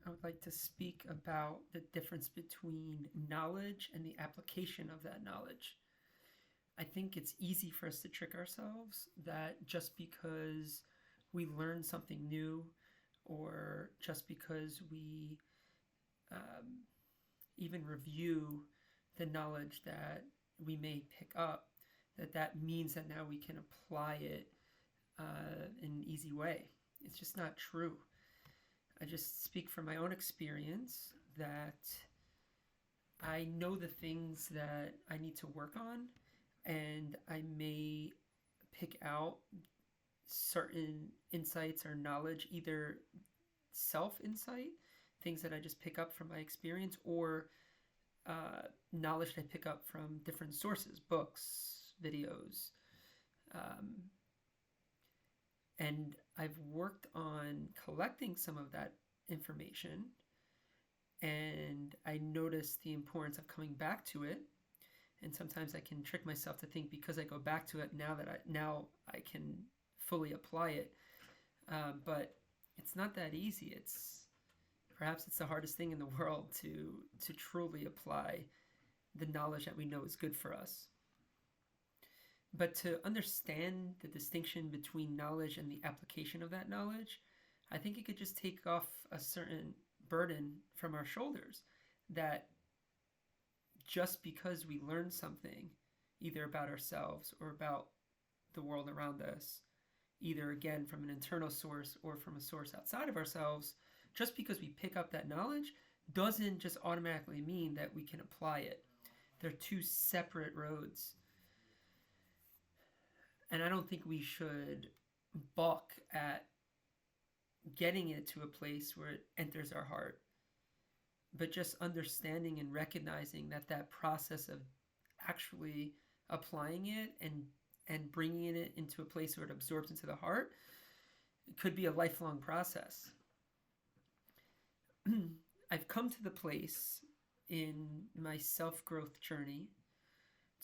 I would like to speak about the difference between knowledge and the application of that knowledge. I think it's easy for us to trick ourselves that just because we learn something new or just because we um, even review the knowledge that we may pick up, that means that now we can apply it in an easy way. It's just not true. I just speak from my own experience that I know the things that I need to work on, and I may pick out certain insights or knowledge, either self insight, things that I just pick up from my experience, or knowledge that I pick up from different sources, books, videos. Um, and I've worked on collecting some of that information, and I notice the importance of coming back to it. And sometimes I can trick myself to think because I go back to it now I can fully apply it. But it's not that easy. It's the hardest thing in the world to truly apply the knowledge that we know is good for us. But to understand the distinction between knowledge and the application of that knowledge, I think it could just take off a certain burden from our shoulders, that just because we learn something, either about ourselves or about the world around us, either again from an internal source or from a source outside of ourselves, just because we pick up that knowledge doesn't just automatically mean that we can apply it. They're two separate roads. And I don't think we should balk at getting it to a place where it enters our heart, but just understanding and recognizing that process of actually applying it and bringing it into a place where it absorbs into the heart, it could be a lifelong process. I've come to the place in my self-growth journey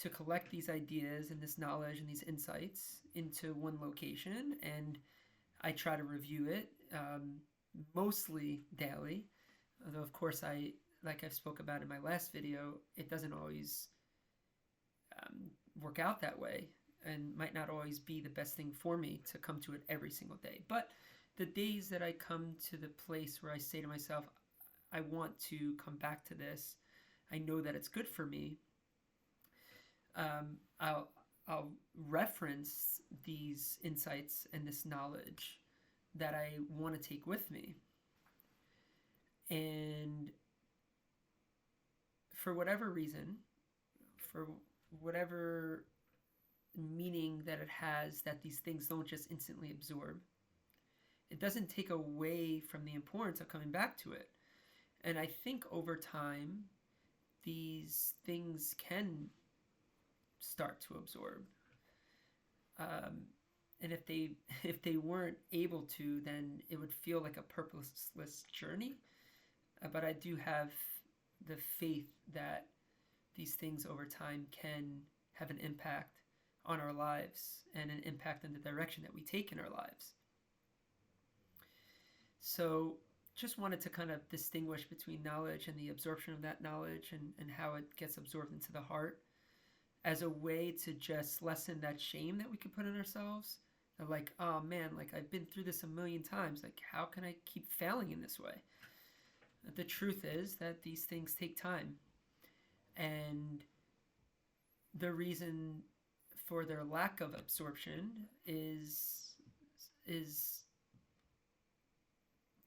to collect these ideas and this knowledge and these insights into one location, and I try to review it, mostly daily. Although, of course, like I spoke about in my last video, it doesn't always work out that way and might not always be the best thing for me to come to it every single day. But the days that I come to the place where I say to myself, I want to come back to this, I know that it's good for me, I'll reference these insights and this knowledge that I want to take with me. And for whatever reason, for whatever meaning that it has, that these things don't just instantly absorb, it doesn't take away from the importance of coming back to it. And I think over time, these things can start to absorb. And if they weren't able to, then it would feel like a purposeless journey. But I do have the faith that these things over time can have an impact on our lives and an impact in the direction that we take in our lives. So just wanted to kind of distinguish between knowledge and the absorption of that knowledge, and how it gets absorbed into the heart, as a way to just lessen that shame that we could put on ourselves. Of like, oh man, like I've been through this a million times. Like, how can I keep failing in this way? The truth is that these things take time. And the reason for their lack of absorption is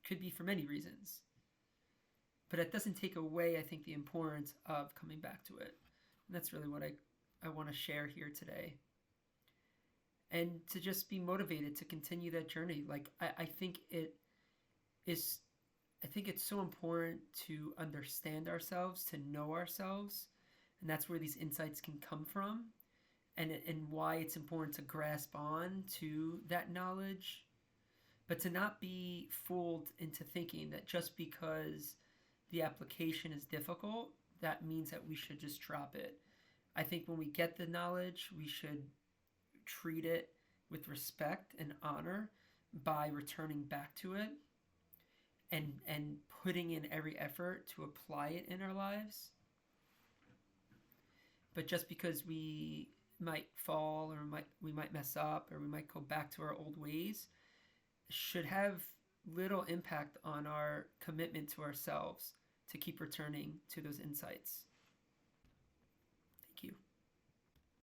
could be for many reasons. But it doesn't take away, I think, the importance of coming back to it. And that's really what I want to share here today. And to just be motivated to continue that journey. Like, I think it's so important to understand ourselves, to know ourselves. And that's where these insights can come from. And why it's important to grasp on to that knowledge. But to not be fooled into thinking that just because the application is difficult, that means that we should just drop it. I think when we get the knowledge, we should treat it with respect and honor by returning back to it. and putting in every effort to apply it in our lives. But just because we might fall or we might mess up or we might go back to our old ways should have little impact on our commitment to ourselves to keep returning to those insights.